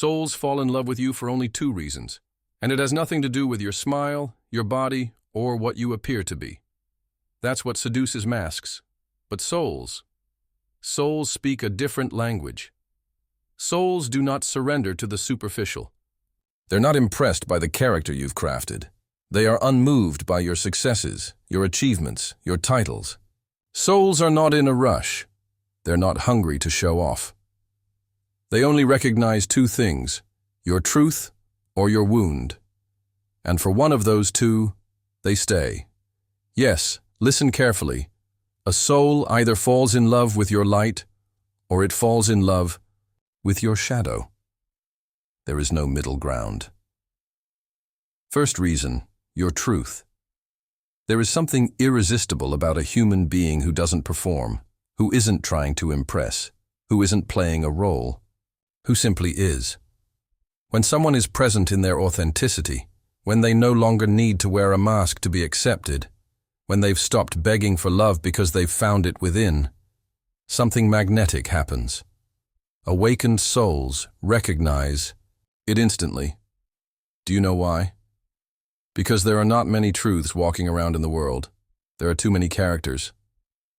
Souls fall in love with you for only two reasons, and it has nothing to do with your smile, your body, or what you appear to be. That's what seduces masks. But souls speak a different language. Souls do not surrender to the superficial. They're not impressed by the character you've crafted. They are unmoved by your successes, your achievements, your titles. Souls are not in a rush. They're not hungry to show off. They only recognize two things, your truth or your wound. And for one of those two, they stay. Yes, listen carefully. A soul either falls in love with your light, or it falls in love with your shadow. There is no middle ground. First reason, your truth. There is something irresistible about a human being who doesn't perform, who isn't trying to impress, who isn't playing a role, who simply is. When someone is present in their authenticity, when they no longer need to wear a mask to be accepted, when they've stopped begging for love because they've found it within, something magnetic happens. Awakened souls recognize it instantly. Do you know why? Because there are not many truths walking around in the world. There are too many characters,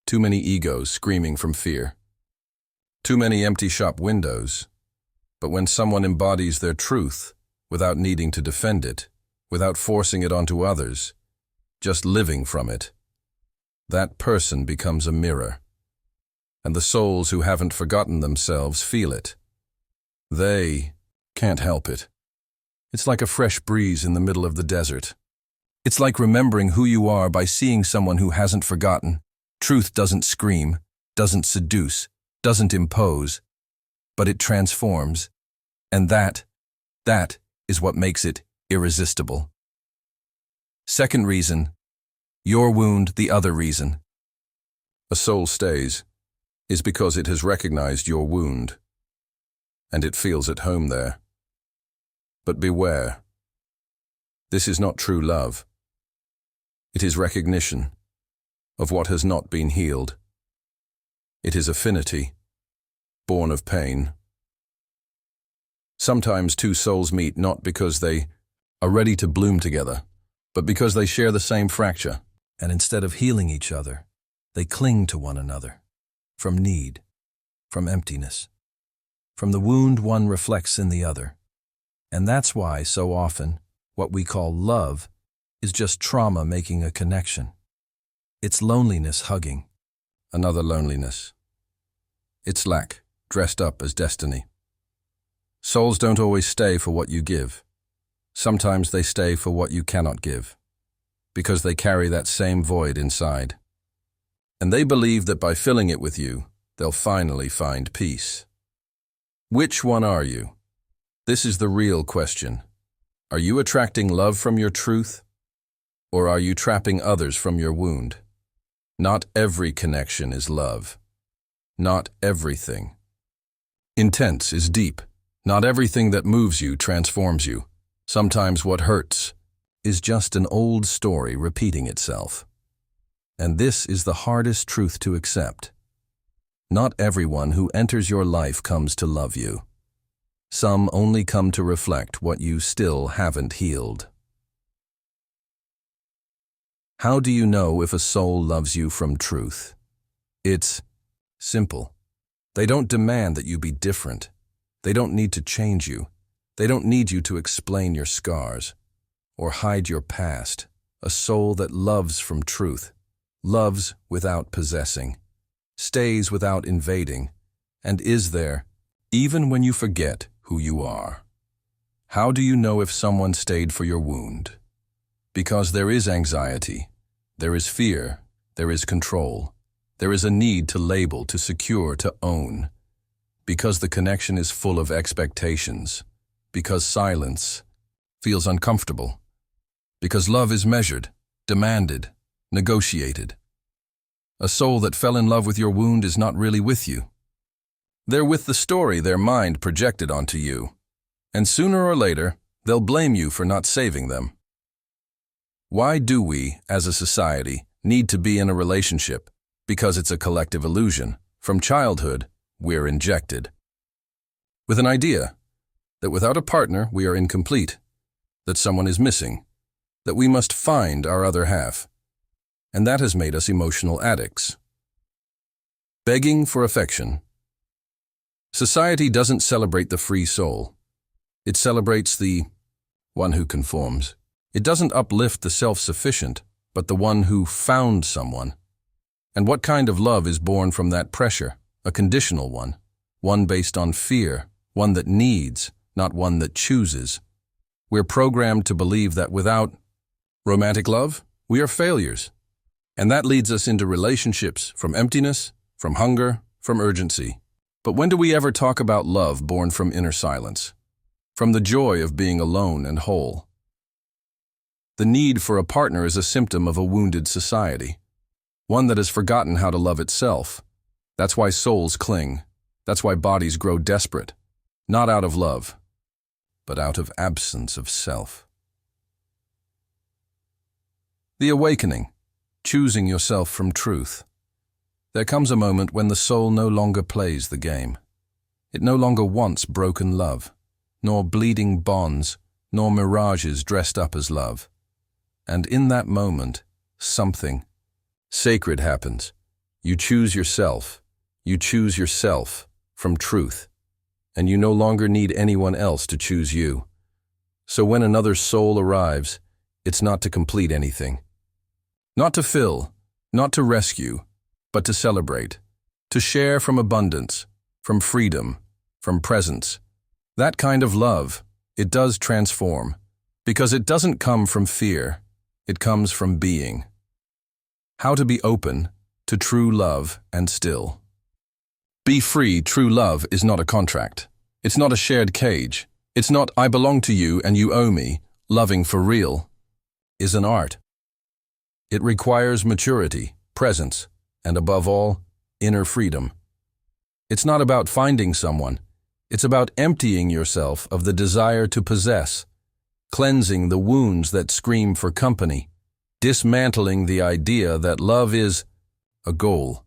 too many egos screaming from fear, too many empty shop windows. But when someone embodies their truth without needing to defend it, without forcing it onto others, just living from it, that person becomes a mirror. And the souls who haven't forgotten themselves feel it. They can't help it. It's like a fresh breeze in the middle of the desert. It's like remembering who you are by seeing someone who hasn't forgotten. Truth doesn't scream, doesn't seduce, doesn't impose, but it transforms. And that is what makes it irresistible. Second reason, your wound, the other reason. A soul stays is because it has recognized your wound, and it feels at home there. But beware, this is not true love. It is recognition of what has not been healed. It is affinity, born of pain. Sometimes two souls meet not because they are ready to bloom together, but because they share the same fracture, and instead of healing each other, they cling to one another, from need, from emptiness, from the wound one reflects in the other. And that's why, so often, what we call love is just trauma making a connection. It's loneliness hugging another loneliness. It's lack dressed up as destiny. Souls don't always stay for what you give. Sometimes they stay for what you cannot give, because they carry that same void inside. And they believe that by filling it with you, they'll finally find peace. Which one are you? This is the real question. Are you attracting love from your truth, or are you trapping others from your wound? Not every connection is love. Not everything. Intense is deep. Not everything that moves you transforms you. Sometimes what hurts is just an old story repeating itself. And this is the hardest truth to accept. Not everyone who enters your life comes to love you. Some only come to reflect what you still haven't healed. How do you know if a soul loves you from truth? It's simple. They don't demand that you be different. They don't need to change you. They don't need you to explain your scars or hide your past. A soul that loves from truth, loves without possessing, stays without invading, and is there even when you forget who you are. How do you know if someone stayed for your wound? Because there is anxiety, there is fear, there is control, there is a need to label, to secure, to own. Because the connection is full of expectations, because silence feels uncomfortable, because love is measured, demanded, negotiated. A soul that fell in love with your wound is not really with you. They're with the story their mind projected onto you, and sooner or later, they'll blame you for not saving them. Why do we, as a society, need to be in a relationship? Because it's a collective illusion. From childhood, we're injected with an idea. that without a partner we are incomplete, that someone is missing, that we must find our other half. And that has made us emotional addicts. Begging for affection. Society doesn't celebrate the free soul. It celebrates the one who conforms. It doesn't uplift the self-sufficient, but the one who found someone. And what kind of love is born from that pressure? A conditional one based on fear, one that needs, not one that chooses. We're programmed to believe that without romantic love, we are failures. And that leads us into relationships from emptiness, from hunger, from urgency. But when do we ever talk about love born from inner silence? From the joy of being alone and whole? The need for a partner is a symptom of a wounded society, one that has forgotten how to love itself. That's why souls cling. That's why bodies grow desperate, not out of love, but out of absence of self. The awakening, choosing yourself from truth. There comes a moment when the soul no longer plays the game. It no longer wants broken love, nor bleeding bonds, nor mirages dressed up as love. And in that moment, something sacred happens. You choose yourself. You choose yourself from truth. And you no longer need anyone else to choose you. So when another soul arrives, it's not to complete anything. Not to fill, not to rescue, but to celebrate. To share from abundance, from freedom, from presence. That kind of love, it does transform. Because it doesn't come from fear. It comes from being. How to be open to true love and still. Be free. True love is not a contract. It's not a shared cage. It's not I belong to you and you owe me. Loving for real is an art. It requires maturity, presence, and above all, inner freedom. It's not about finding someone. It's about emptying yourself of the desire to possess, cleansing the wounds that scream for company, dismantling the idea that love is a goal.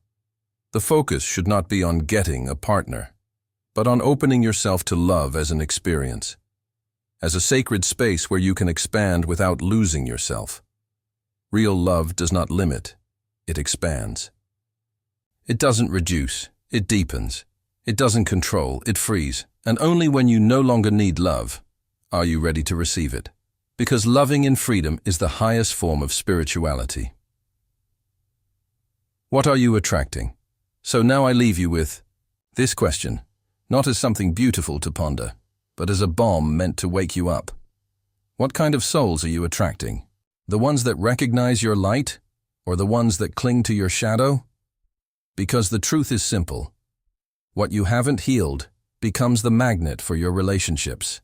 The focus should not be on getting a partner, but on opening yourself to love as an experience, as a sacred space where you can expand without losing yourself. Real love does not limit, it expands. It doesn't reduce, it deepens. It doesn't control, it frees. And only when you no longer need love are you ready to receive it. Because loving in freedom is the highest form of spirituality. What are you attracting? So now I leave you with this question, not as something beautiful to ponder, but as a bomb meant to wake you up. What kind of souls are you attracting? The ones that recognize your light, or the ones that cling to your shadow? Because the truth is simple. What you haven't healed becomes the magnet for your relationships.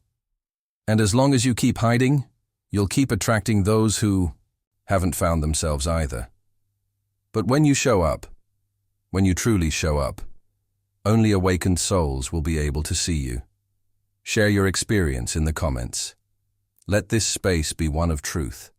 And as long as you keep hiding, you'll keep attracting those who haven't found themselves either. But when you show up, when you truly show up, only awakened souls will be able to see you. Share your experience in the comments. Let this space be one of truth.